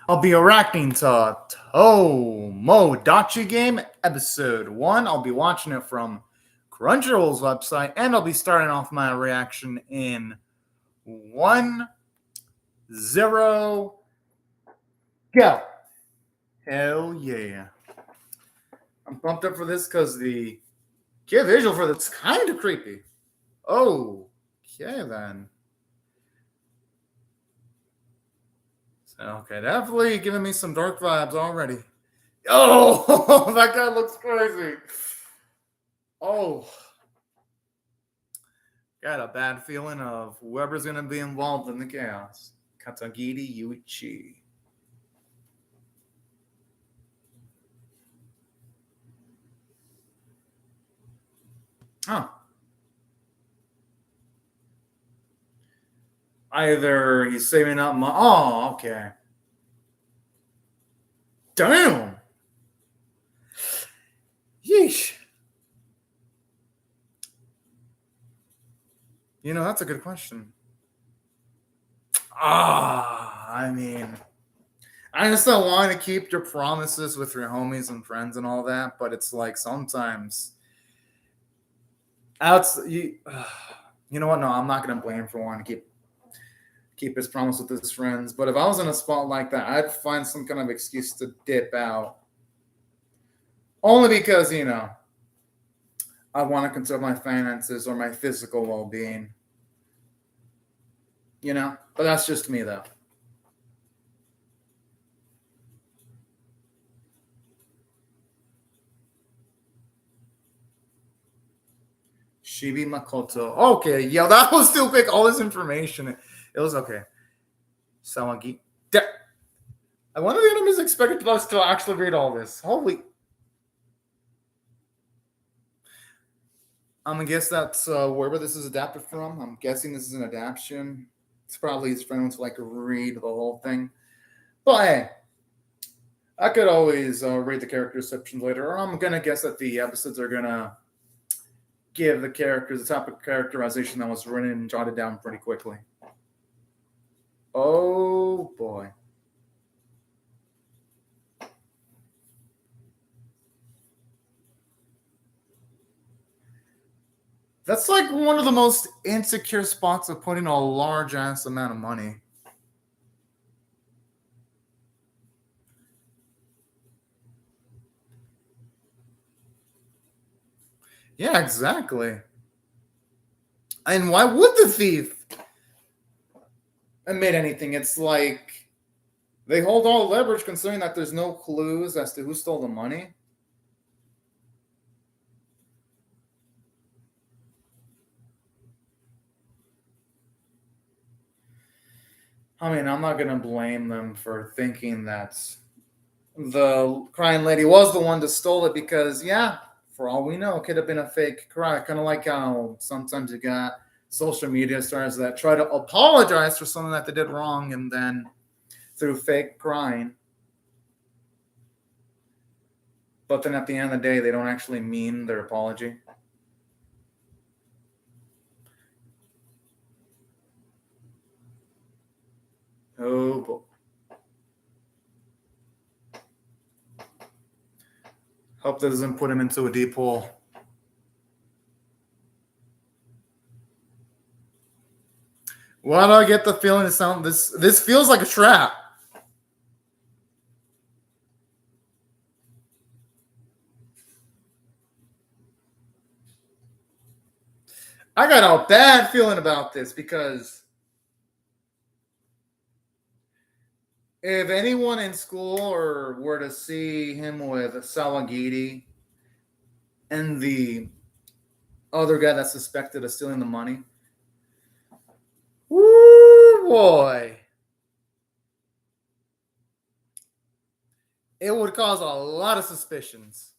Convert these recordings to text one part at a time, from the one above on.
I'll be reacting to Tomodachi Game Episode 1. I'll be watching it from Crunchyroll's website, and I'll be starting off my reaction in 1, 0, go. Hell yeah. I'm pumped up for this because the kid visual for that's kind of creepy. Oh, okay then. Okay, definitely giving me some dark vibes already. Oh, that guy looks crazy. Oh, got a bad feeling of whoever's going to be involved in the chaos. Katagiri Yuichi. Huh. Either he's saving up money. Oh, okay. Damn. Yeesh. You know, that's a good question. I mean, I understand wanting to keep your promises with your homies and friends and all that, but it's like sometimes you know what? No, I'm not gonna blame him for wanting to keep his promise with his friends. But if I was in a spot like that, I'd find some kind of excuse to dip out. Only because, I want to conserve my finances or my physical well-being. But that's just me, though. Shibi Makoto. Okay, yeah, that was still quick. All this information. It was okay. Sawagi. I wonder if the enemies expected us to actually read all this. Holy. I'm gonna guess that's wherever this is adapted from. I'm guessing this is an adaptation. It's probably his friend wants to read the whole thing. But hey, I could always read the character descriptions later. Or I'm gonna guess that the episodes are gonna give the characters the type of characterization that was written and jotted down pretty quickly. Oh boy. That's like one of the most insecure spots of putting a large ass amount of money. Yeah, exactly. And why would the thief admit anything? It's like they hold all the leverage considering that there's no clues as to who stole the money. I mean, I'm not going to blame them for thinking that the crying lady was the one that stole it because, yeah, for all we know, it could have been a fake cry. Kind of like how sometimes you got social media stars that try to apologize for something that they did wrong and then through fake crying. But then at the end of the day, they don't actually mean their apology. Oh, boy. Hope that doesn't put him into a deep hole. Why do I get the feeling this feels like a trap? I got a bad feeling about this because if anyone in school or were to see him with Sawagiri and the other guy that's suspected of stealing the money, woo boy, it would cause a lot of suspicions.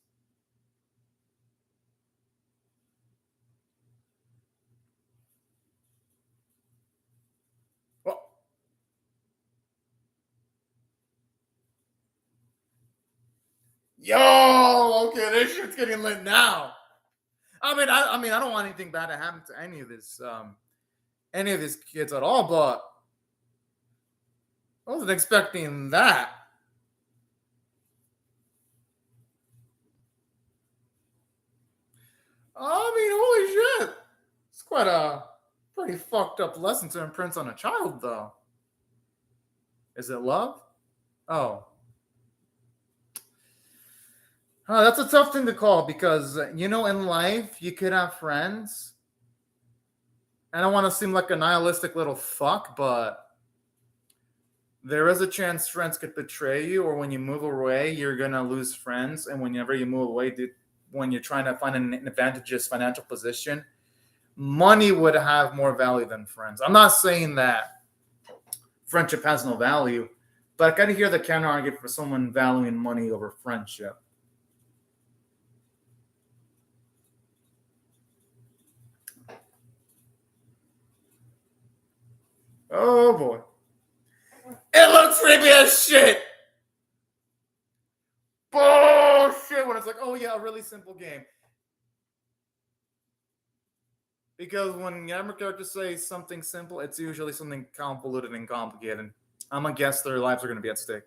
Well, yo, okay, this shit's getting lit now. I mean, I don't want anything bad to happen to any of these kids at all, but I wasn't expecting that. quite a pretty fucked up lesson to imprint on a child, though. Is it love? Oh. That's a tough thing to call because, in life, you could have friends. I don't want to seem like a nihilistic little fuck, but there is a chance friends could betray you, or when you move away, you're going to lose friends. And whenever you move away, when you're trying to find an advantageous financial position, money would have more value than friends. I'm not saying that friendship has no value, but I got to hear the counter argument for someone valuing money over friendship. Oh boy. It looks creepy as shit. Bullshit when it's like, oh yeah, a really simple game. Because when younger characters say something simple, it's usually something convoluted and complicated. I'm gonna guess their lives are gonna be at stake.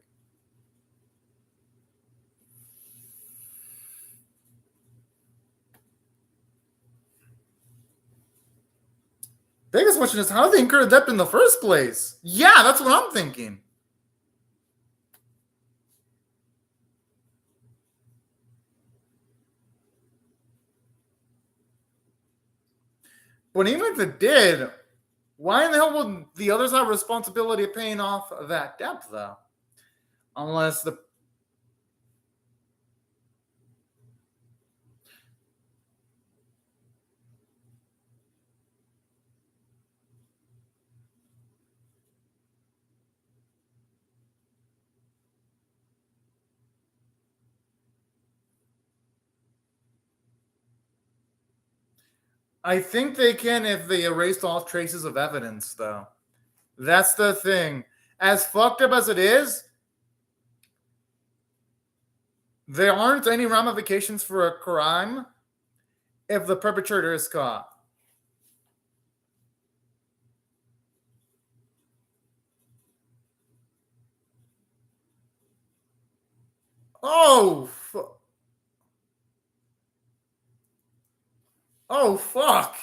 Biggest question is, how did they incur debt in the first place? Yeah, that's what I'm thinking. But even if it did, why in the hell would the others have responsibility of paying off that debt, though? Unless the I think they can if they erased all traces of evidence, though. That's the thing. As fucked up as it is, there aren't any ramifications for a crime if the perpetrator is caught. Oh, oh fuck.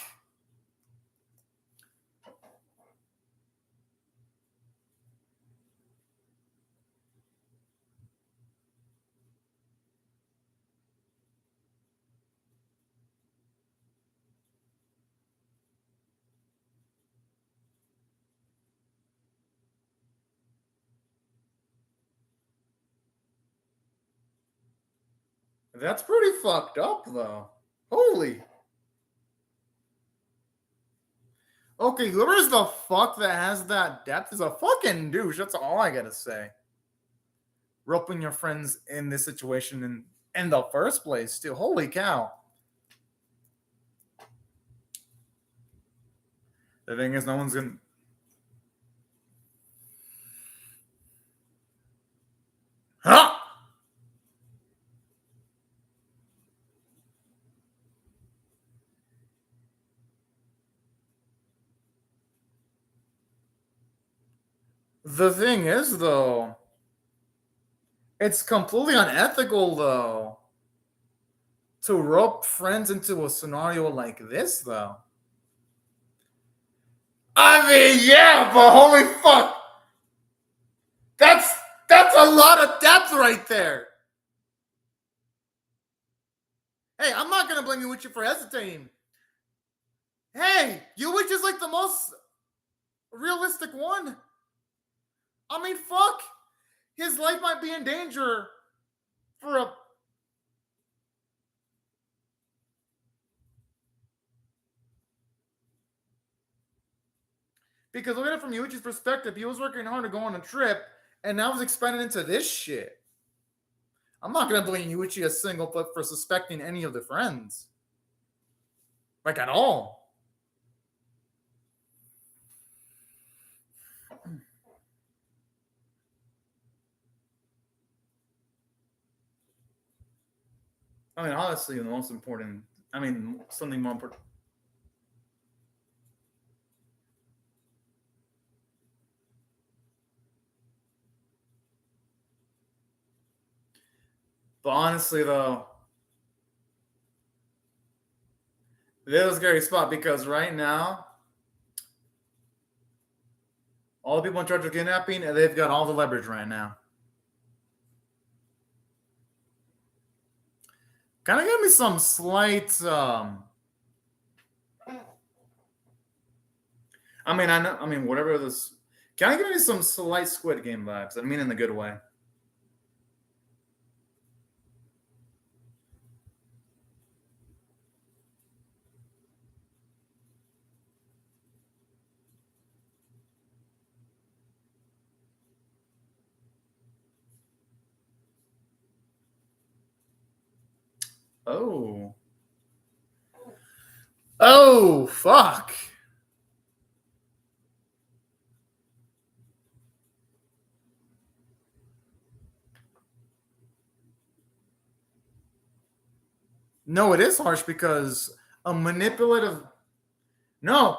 That's pretty fucked up, though. Holy. Okay, whoever's the fuck that has that depth is a fucking douche. That's all I gotta say. Roping your friends in this situation in the first place, too. Holy cow. The thing is, no one's gonna. Huh? The thing is, though, it's completely unethical, though, to rope friends into a scenario like this, though. I mean, yeah, but holy fuck. That's a lot of depth right there. Hey, I'm not gonna blame you for hesitating. Hey, Yuich is like the most realistic one. I mean, fuck. His life might be in danger for a. Because look at it from Yuichi's perspective, he was working hard to go on a trip, and now he's expanding into this shit. I'm not gonna blame Yuichi a single foot for suspecting any of the friends. Like, at all. I mean, honestly, the most important. I mean, something more important. But honestly, though, This is a scary spot because right now, all the people in charge of kidnapping, they've got all the leverage right now. Kind of give me some slight. I mean, whatever this. Kind of give me some slight Squid Game vibes. I mean, in the good way. Oh. Oh, fuck. No, it is harsh because a manipulative. No,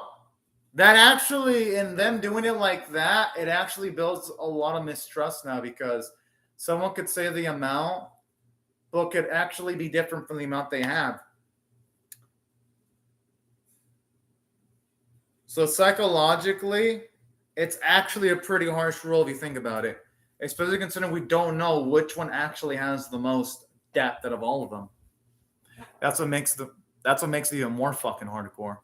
that actually, in them doing it like that, it actually builds a lot of mistrust now because someone could say the amount, but could actually be different from the amount they have. So psychologically, it's actually a pretty harsh rule if you think about it, especially considering we don't know which one actually has the most depth out of all of them. That's what makes the that's what makes it even more fucking hardcore.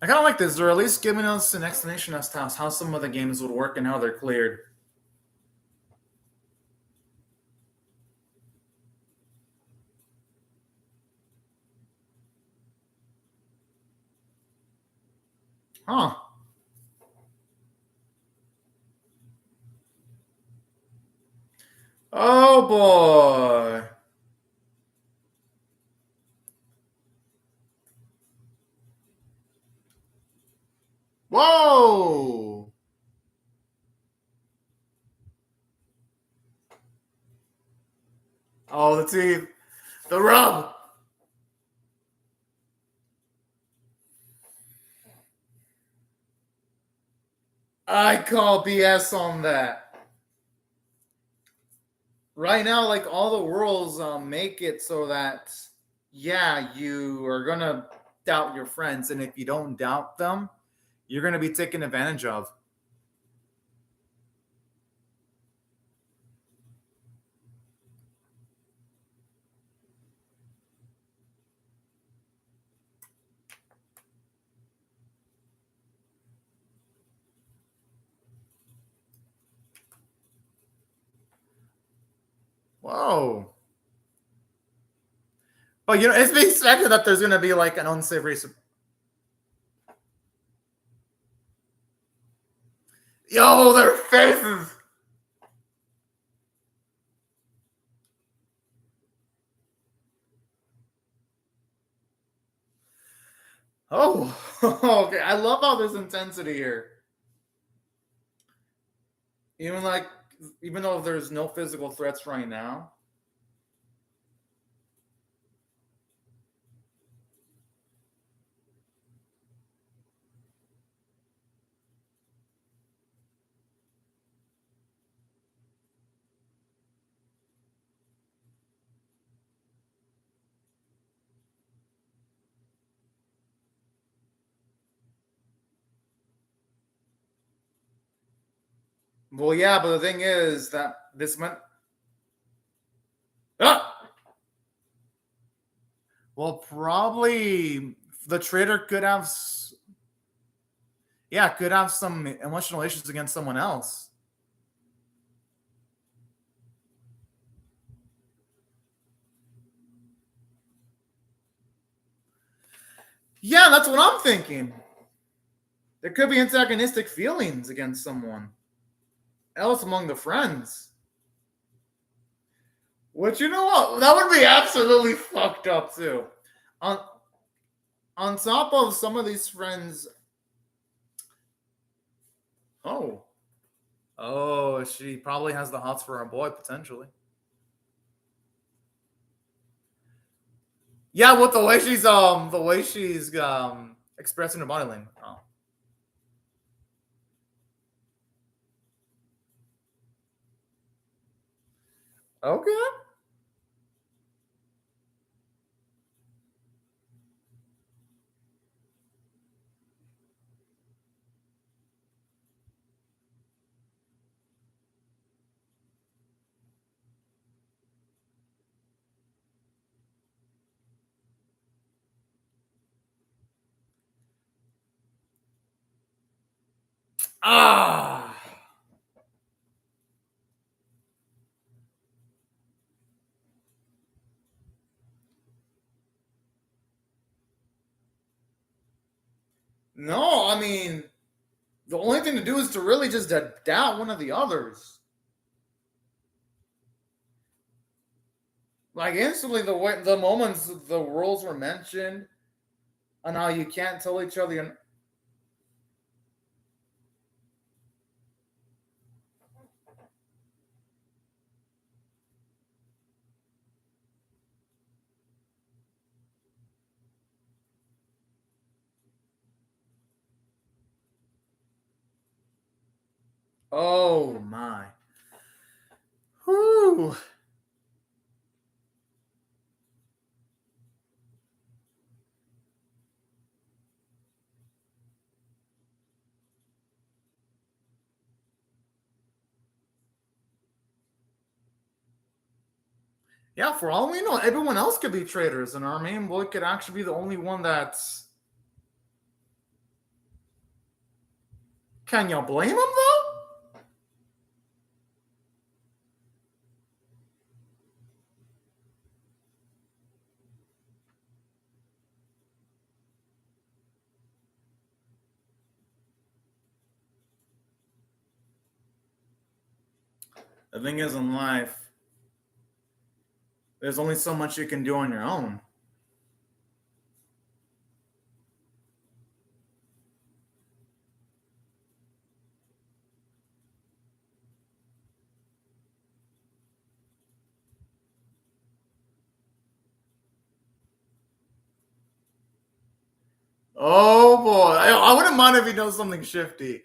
I kind of like this. They're at least giving us an explanation as to how some of the games would work and how they're cleared. Huh. Oh boy. Whoa. Oh, the teeth. The rub. I call BS on that. Right now, like all the worlds make it so that, yeah, you are going to doubt your friends. And if you don't doubt them, you're going to be taken advantage of. Whoa. But, it's being expected that there's going to be like an unsavory. Yo, their faces. Oh, okay. I love how there's intensity here. Even like, even though there's no physical threats right now. Well, yeah, but the thing is that this meant. Ah! Well, probably the trader could have. Yeah, could have some emotional issues against someone else. Yeah, that's what I'm thinking. There could be antagonistic feelings against someone else among the friends. Which, you know what? That would be absolutely fucked up too. On on top of some of these friends. Oh. Oh, she probably has the hots for her boy, potentially. Yeah, with the way she's expressing her body language. Oh. Okay. Ah. No, I mean, the only thing to do is to really just doubt one of the others. Like instantly, the moments the rules were mentioned and how you can't tell each other. Oh my. Whew. Yeah, for all we know, everyone else could be traitors, and our main boy could actually be the only one that's. Can you blame him though? The thing is, in life, there's only so much you can do on your own. Oh boy, I wouldn't mind if he knows something shifty.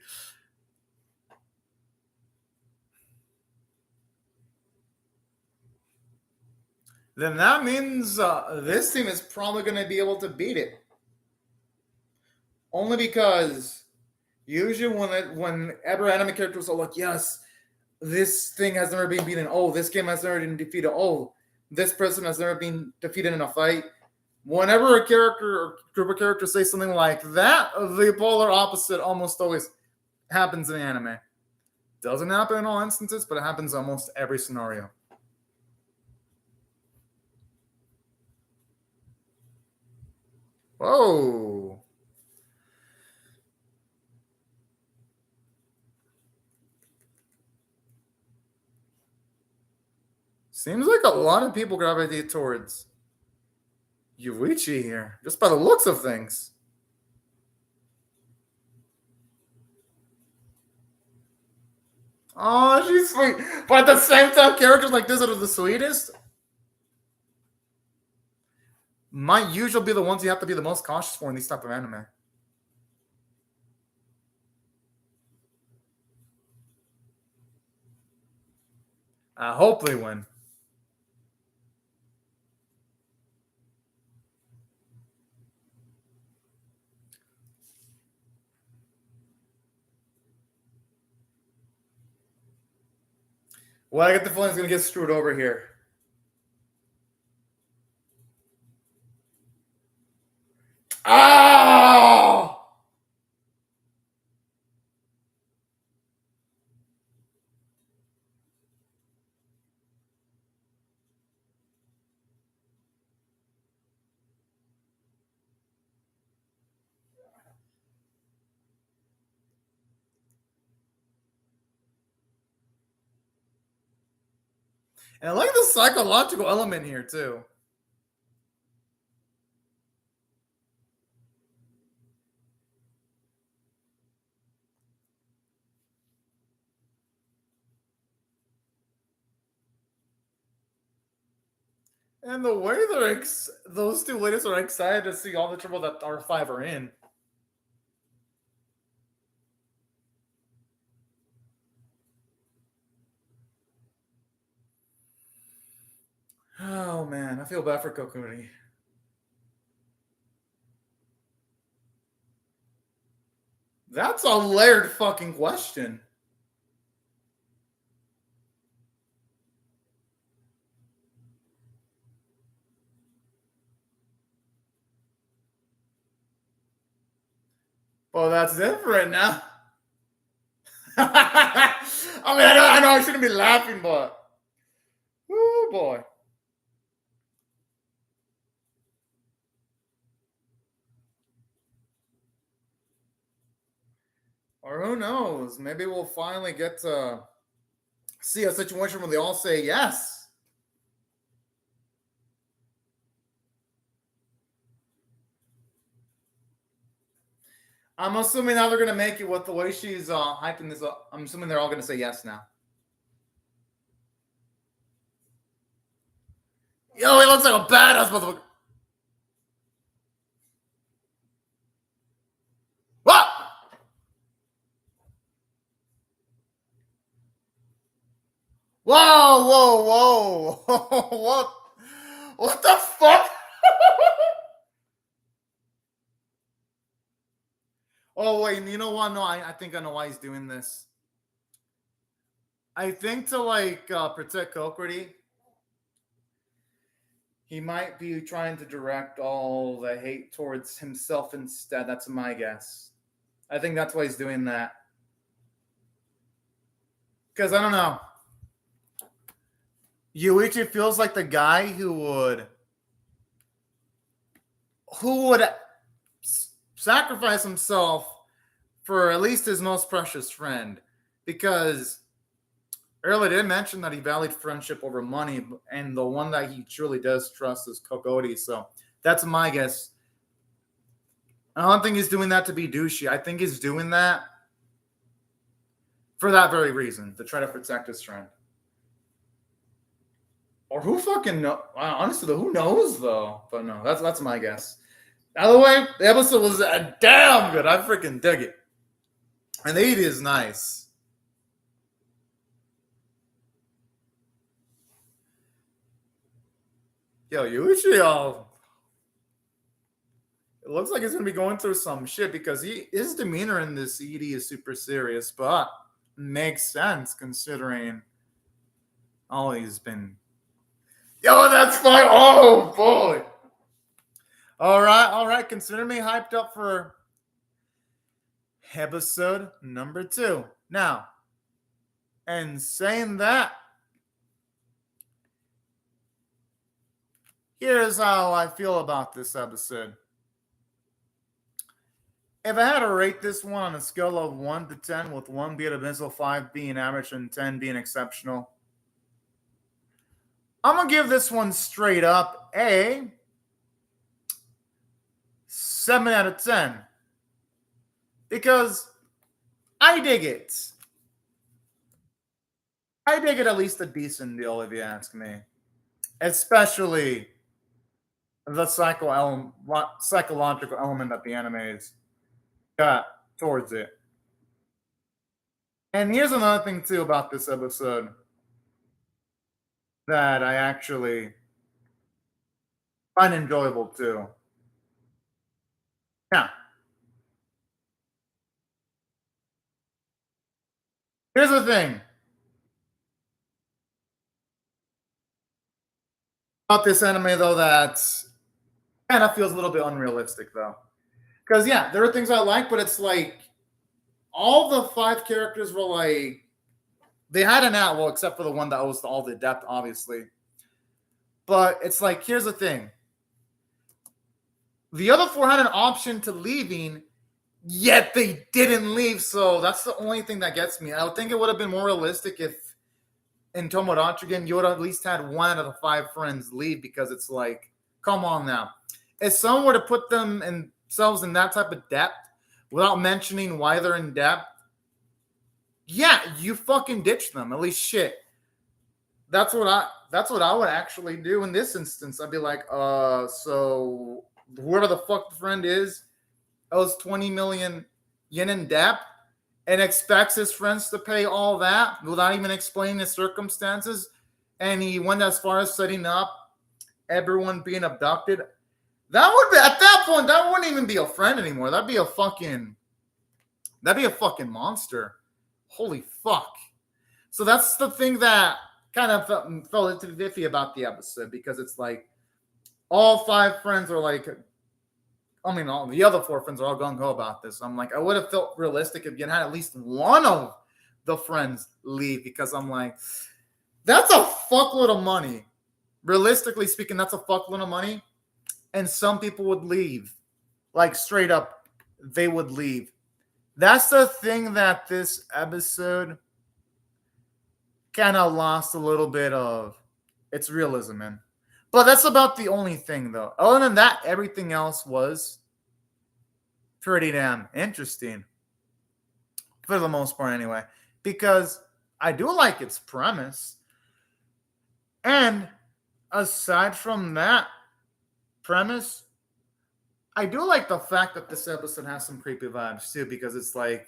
Then that means this team is probably going to be able to beat it. Only because usually whenever anime characters are like, yes, this thing has never been beaten. Oh, this game has never been defeated. Oh, this person has never been defeated in a fight. Whenever a character or group of characters say something like that, the polar opposite almost always happens in anime. Doesn't happen in all instances, but it happens almost every scenario. Whoa. Seems like a lot of people gravitate towards Yuichi here, just by the looks of things. Oh, she's sweet. But at the same time, characters like this are the sweetest. Might usually be the ones you have to be the most cautious for in these type of anime. I hope they win. Well, I get the feeling it's going to get screwed over here. Oh! And I like the psychological element here, too. And the way those two ladies are excited to see all the trouble that our five are in. Oh man, I feel bad for Kokuri. That's a layered fucking question. Well, that's different now. I mean, I know I shouldn't be laughing, but oh boy. Or who knows? Maybe we'll finally get to see a situation where they all say yes. I'm assuming now they're gonna make it with the way she's hyping this up. I'm assuming they're all gonna say yes now. Yo, he looks like a badass motherfucker. What? Whoa, whoa, whoa. What the fuck? Oh, wait, you know what? No, I think I know why he's doing this. I think to, like, protect Kokuri, he might be trying to direct all the hate towards himself instead. That's my guess. I think that's why he's doing that. Because, I don't know. Yuichi feels like the guy who would sacrifice himself for at least his most precious friend, because earlier did mention that he valued friendship over money, and the one that he truly does trust is Kokori. So that's my guess. I don't think he's doing that to be douchey. I think he's doing that for that very reason, to try to protect his friend. Or who fucking know? Honestly, who knows though? But no, that's my guess. By the way, the episode was damn good. I freaking dig it. And the 80 is nice. Yo, Yuichi, it looks like he's gonna be going through some shit, because his demeanor in this ED is super serious, but makes sense considering all he's been. Yo, that's fine. Oh boy. All right. Consider me hyped up for episode number 2. Now, and saying that, here's how I feel about this episode. If I had to rate this one on a scale of 1 to 10, with 1 being abysmal, 5 being average, and 10 being exceptional, I'm going to give this one straight up a 7 out of 10. Because I dig it. I dig it at least a decent deal, if you ask me. Especially the psychological element that the anime's got towards it. And here's another thing, too, about this episode that I actually find enjoyable, too. Now, here's the thing about this anime, though, that kind of feels a little bit unrealistic, though. Because, yeah, there are things I like, but it's like all the 5 characters were like, they had an out, well, except for the one that owes all the depth, obviously. But it's like, here's the thing. The other 4 had an option to leaving, yet they didn't leave. So that's the only thing that gets me. I would think it would have been more realistic if in Tomodachi again, you would have at least had 1 out of the 5 friends leave, because it's like, come on now. If someone were to put themselves in that type of depth without mentioning why they're in depth, yeah, you fucking ditch them. At least shit. That's that's what I would actually do in this instance. I'd be like, so whoever the fuck the friend is owes 20 million yen in debt and expects his friends to pay all that without even explaining the circumstances. And he went as far as setting up everyone being abducted. That would be, at that point, that wouldn't even be a friend anymore. That'd be a fucking monster. Holy fuck. So that's the thing that kind of felt iffy about the episode, because it's like all 5 friends are like, I mean, all the other 4 friends are all gung-ho about this. I'm like, I would have felt realistic if you had at least one of the friends leave, because I'm like, that's a fuckload of money. Realistically speaking, that's a fuckload of money. And some people would leave. Like, straight up, they would leave. That's the thing that this episode kind of lost a little bit of its realism in. But that's about the only thing, though. Other than that, everything else was pretty damn interesting. For the most part, anyway. Because I do like its premise. And aside from that premise, I do like the fact that this episode has some creepy vibes, too. Because it's like,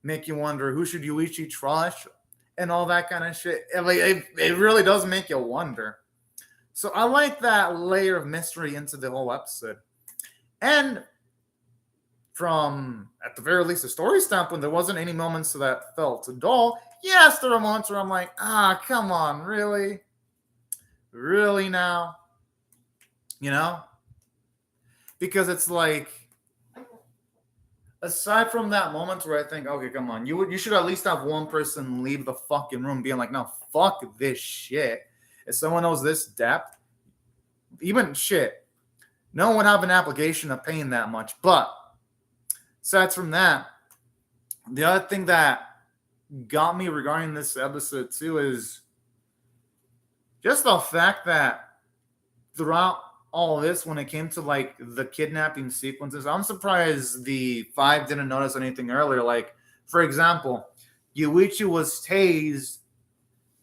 make you wonder, who should Yuichi trust? And all that kind of shit. It really does make you wonder. So I like that layer of mystery into the whole episode. And from, at the very least, the story standpoint, there wasn't any moments that felt dull. Yes, there were moments where I'm like, come on, really? Really now? You know? Because it's like, aside from that moment where I think, okay, come on, you should at least have one person leave the fucking room being like, no, fuck this shit. If someone knows this depth, even shit, no one would have an application of paying that much. But aside from that, the other thing that got me regarding this episode too is just the fact that throughout all of this, when it came to like the kidnapping sequences, I'm surprised the 5 didn't notice anything earlier. Like, for example, Yuichi was tased,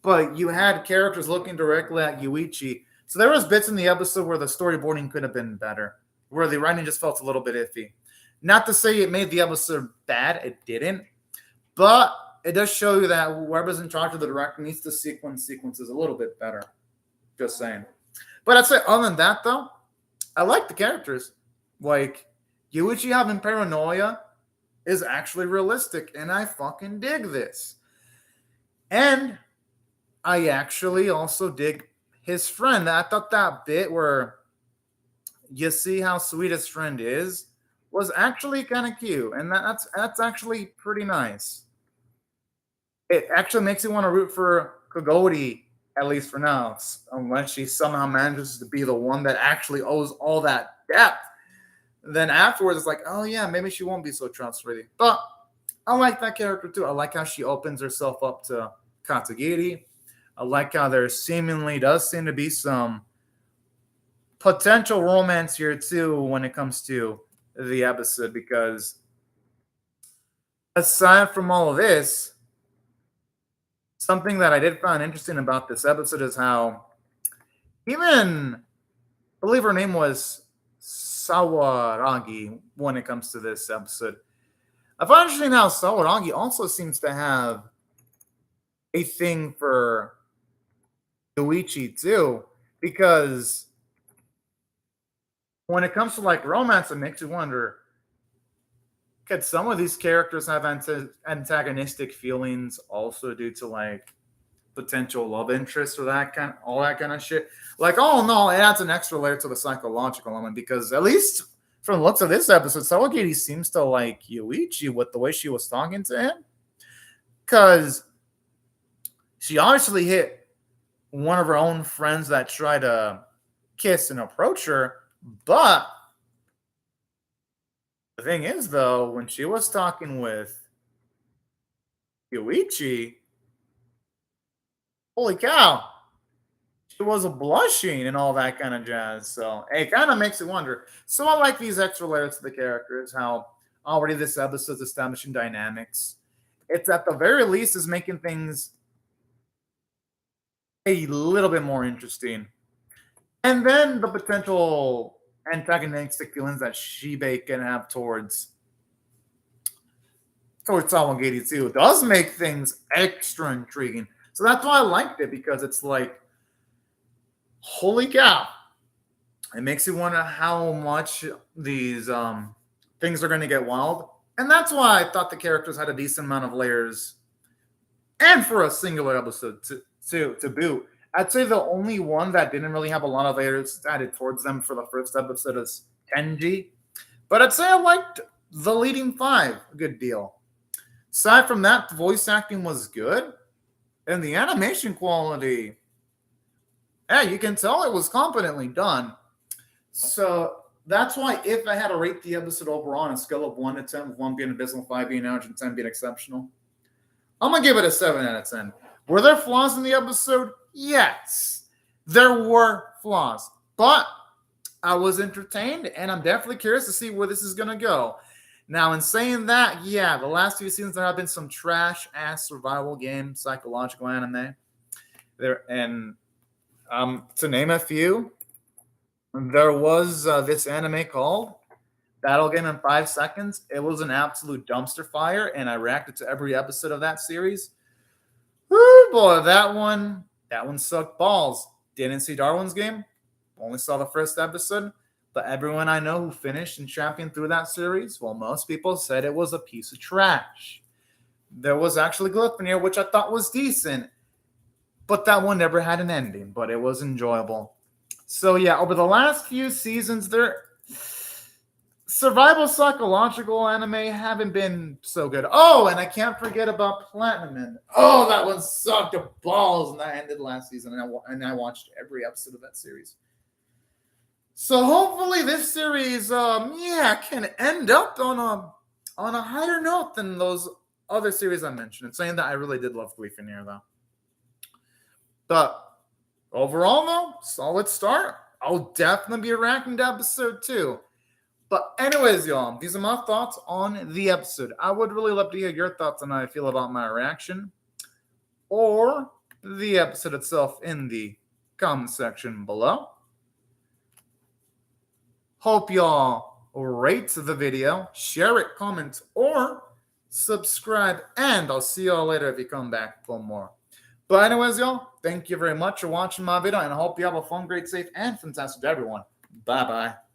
but you had characters looking directly at Yuichi. So there was bits in the episode where the storyboarding could have been better, where the writing just felt a little bit iffy. Not to say it made the episode bad, it didn't. But it does show you that whoever's in charge of the director needs to sequences a little bit better. Just saying. But I'd say other than that, though, I like the characters. Like, Yuichi having paranoia is actually realistic, and I fucking dig this. And I actually also dig his friend. I thought that bit where you see how sweet his friend is was actually kind of cute, and that's actually pretty nice. It actually makes you want to root for Kogoti, at least for now, unless she somehow manages to be the one that actually owes all that debt. Then afterwards, it's like, oh yeah, maybe she won't be so trustworthy. But I like that character too. I like how she opens herself up to Katagiri. I like how there seemingly does seem to be some potential romance here too when it comes to the episode, because aside from all of this, something that I did find interesting about this episode is how even, I believe her name was Sawaragi when it comes to this episode. I find interesting how Sawaragi also seems to have a thing for Yuichi too, because when it comes to like romance, it makes you wonder, could some of these characters have antagonistic feelings also due to like potential love interest or all that kind of shit? Like, oh no, it adds an extra layer to the psychological element, because at least from the looks of this episode, Sawagiri seems to like Yuichi with the way she was talking to him, because she obviously hit one of her own friends that tried to kiss and approach her, but the thing is, though, when she was talking with Yuichi, holy cow, she was blushing and all that kind of jazz. So it kind of makes you wonder. So I like these extra layers to the characters, how already this episode's establishing dynamics. It's at the very least is making things a little bit more interesting. And then the potential antagonistic feelings that Shibe can have towards Sawagiri too does make things extra intriguing. So that's why I liked it, because it's like, holy cow. It makes you wonder how much these things are going to get wild. And that's why I thought the characters had a decent amount of layers. And for a singular episode to boot. I'd say the only one that didn't really have a lot of layers added towards them for the first episode is Tenji. But I'd say I liked the leading five a good deal. Aside from that, the voice acting was good. And the animation quality, yeah, you can tell it was competently done. So that's why if I had to rate the episode overall on a scale of 1 to 10, with 1 being abysmal, 5 being average, and 10 being exceptional, I'm going to give it a 7 out of 10. Were there flaws in the episode? Yes. There were flaws. But I was entertained, and I'm definitely curious to see where this is going to go. Now, in saying that, yeah, the last few seasons there have been some trash-ass survival game, psychological anime. And to name a few, there was this anime called Battle Game in 5 Seconds. It was an absolute dumpster fire, and I reacted to every episode of that series. Woo, boy, that one sucked balls. Didn't see Darwin's Game. Only saw the first episode. But everyone I know who finished and championed through that series, well, most people said it was a piece of trash. There was actually Glyphonier, which I thought was decent. But that one never had an ending, but it was enjoyable. So yeah, over the last few seasons, their survival psychological anime haven't been so good. Oh, and I can't forget about Platinum. Oh, that one sucked the balls, and that ended last season, and I watched every episode of that series. So hopefully this series, can end up on a higher note than those other series I mentioned. And saying that, I really did love Glyphonier though. But overall, though, solid start. I'll definitely be ranking to episode 2. But anyways, y'all, these are my thoughts on the episode. I would really love to hear your thoughts on how I feel about my reaction or the episode itself in the comment section below. Hope y'all rate the video, share it, comment, or subscribe. And I'll see y'all later if you come back for more. But anyways, y'all, thank you very much for watching my video, and I hope you have a fun, great, safe, and fantastic day, everyone. Bye-bye.